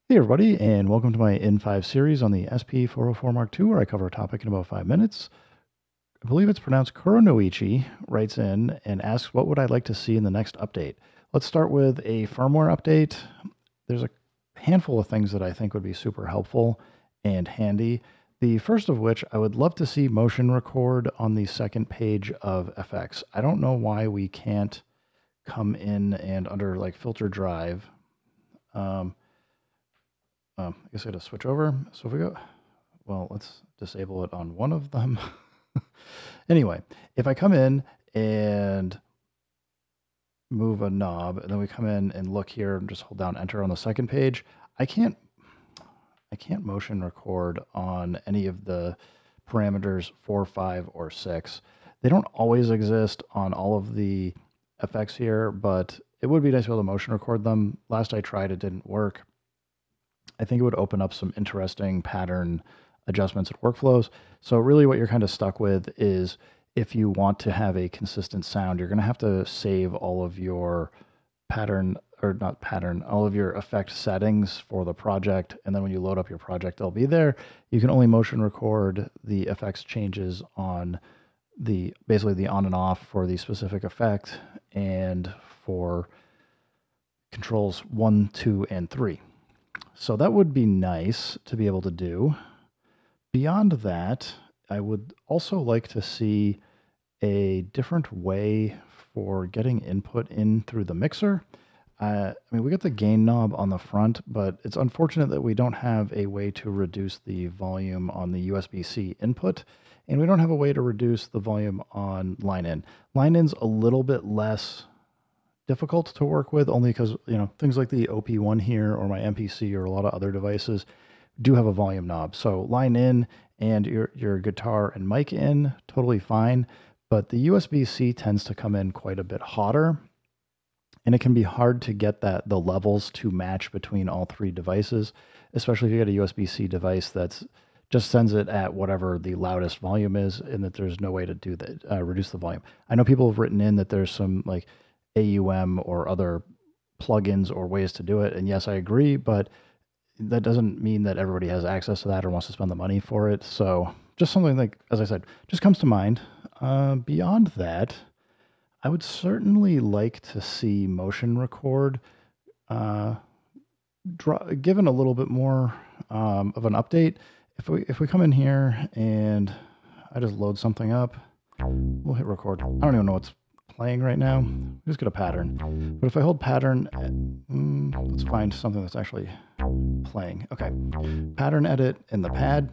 Hey everybody, and welcome to my N5 series on the SP404 mk2, where I cover a topic in about 5 minutes. I believe it's pronounced Kuronoichi writes in and asks, what would I like to see in the next update? Let's start with a firmware update. There's a handful of things that I think would be super helpful and handy. The first of which, I would love to see motion record on the second page of FX. I don't know why we can't come in and under like filter drive. Um, I guess I got to switch over. So if we go, well, let's disable it on one of them. Anyway, if I come in and move a knob, and then we come in and look here and just hold down enter on the second page, I can't motion record on any of the parameters 4, 5, or 6. They don't always exist on all of the effects here, but it would be nice to be able to motion record them. Last I tried, it didn't work. I think it would open up some interesting pattern adjustments and workflows. So really what you're kind of stuck with is if you want to have a consistent sound, you're going to have to save all of your pattern or not pattern, all of your effect settings for the project. And then when you load up your project, they'll be there. You can only motion record the effects changes on basically the on and off for the specific effect and for controls 1, 2, and 3. So that would be nice to be able to do. Beyond that, I would also like to see a different way for getting input in through the mixer. I mean, we got the gain knob on the front, but it's unfortunate that we don't have a way to reduce the volume on the USB-C input, and we don't have a way to reduce the volume on line-in. Line-in's a little bit less difficult to work with, only because things like the OP1 here or my MPC or a lot of other devices do have a volume knob. So line in and your guitar and mic in, totally fine. But the USB-C tends to come in quite a bit hotter, and it can be hard to get the levels to match between all three devices, especially if you get a USB-C device that's just sends it at whatever the loudest volume is, and that there's no way to do that, reduce the volume. I know people have written in that there's some like AUM or other plugins or ways to do it, and yes, I agree, but that doesn't mean that everybody has access to that or wants to spend the money for it. So just something like, as I said, just comes to mind. Beyond that, I would certainly like to see motion record given a little bit more of an update. If we come in here and I just load something up, we'll hit record. I don't even know what's playing right now. Just get a pattern. But if I hold pattern, let's find something that's actually playing. Okay, pattern edit in the pad.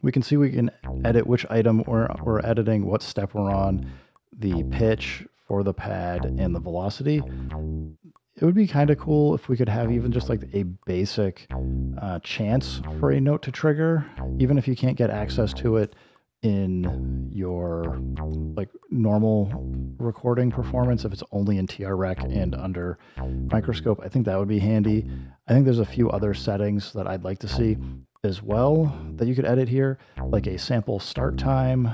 We can see we can edit which item we're editing, what step we're on, the pitch for the pad, and the velocity. It would be kind of cool if we could have even just like a basic chance for a note to trigger, even if you can't get access to it in your like normal recording performance. If it's only in TRREC and under microscope, I think that would be handy. I think there's a few other settings that I'd like to see as well that you could edit here, like a sample start time.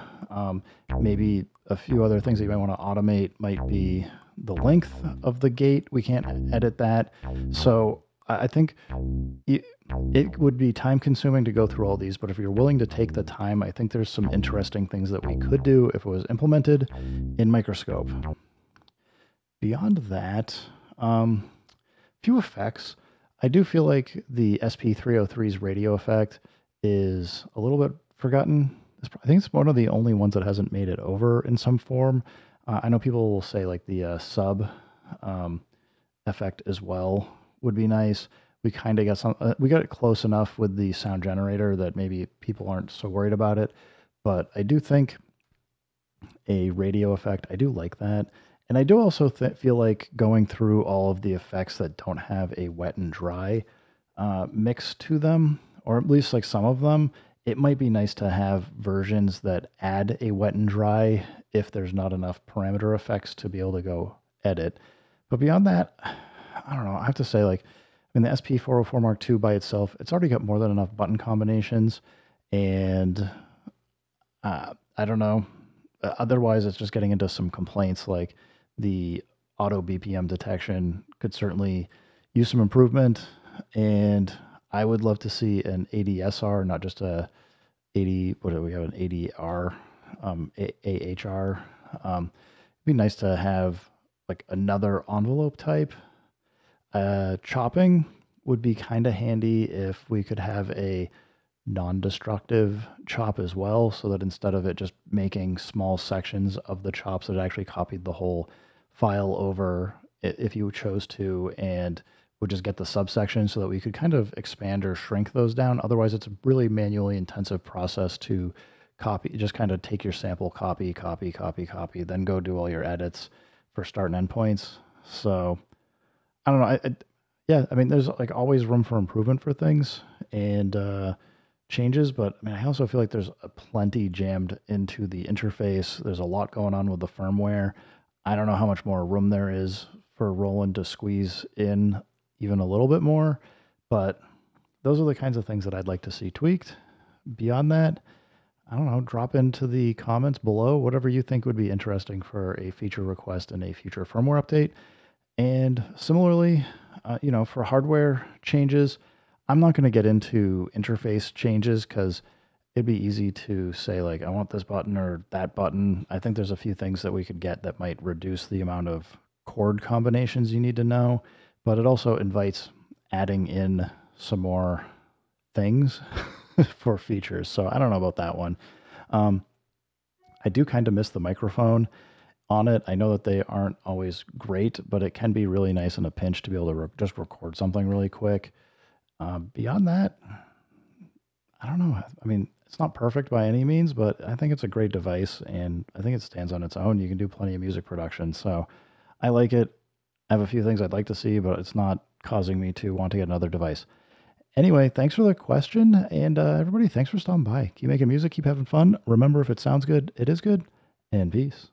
Maybe a few other things that you might want to automate might be the length of the gate. We can't edit that. So I think it would be time consuming to go through all these, but if you're willing to take the time, I think there's some interesting things that we could do if it was implemented in microscope. Beyond that, few effects. I do feel like the SP403's radio effect is a little bit forgotten. I think it's one of the only ones that hasn't made it over in some form. I know people will say like the sub effect as well would be nice. We kind of got we got it close enough with the sound generator that maybe people aren't so worried about it. But I do think a radio effect, I do like that. And I do also feel like going through all of the effects that don't have a wet and dry mix to them, or at least like some of them, it might be nice to have versions that add a wet and dry if there's not enough parameter effects to be able to go edit. But beyond that, I don't know. I have to say, like, I mean, the SP404 mk2 by itself, it's already got more than enough button combinations. And I don't know. Otherwise, it's just getting into some complaints like the auto BPM detection could certainly use some improvement. And I would love to see an ADSR, not just a 80, what do we have, an ADR, AHR. It'd be nice to have like another envelope type. Chopping would be kind of handy if we could have a non-destructive chop as well, so that instead of it just making small sections of the chops, that it actually copied the whole file over if you chose to, and would just get the subsection so that we could kind of expand or shrink those down. Otherwise, it's a really manually intensive process to copy, just kind of take your sample, copy, then go do all your edits for start and end points. So I don't know. Yeah, I mean, there's like always room for improvement for things and changes, but I mean, I also feel like there's a plenty jammed into the interface. There's a lot going on with the firmware. I don't know how much more room there is for Roland to squeeze in even a little bit more, but those are the kinds of things that I'd like to see tweaked. Beyond that, I don't know, drop into the comments below whatever you think would be interesting for a feature request in a future firmware update. And similarly, for hardware changes, I'm not going to get into interface changes because it'd be easy to say, like, I want this button or that button. I think there's a few things that we could get that might reduce the amount of chord combinations you need to know, but it also invites adding in some more things for features. So I don't know about that one. Um, I do kind of miss the microphone on it. I know that they aren't always great, but it can be really nice in a pinch to be able to just record something really quick. Beyond that, I don't know. I mean, it's not perfect by any means, but I think it's a great device and I think it stands on its own. You can do plenty of music production. So I like it. I have a few things I'd like to see, but it's not causing me to want to get another device. Anyway, thanks for the question. And everybody, thanks for stopping by. Keep making music, keep having fun. Remember, if it sounds good, it is good. And peace.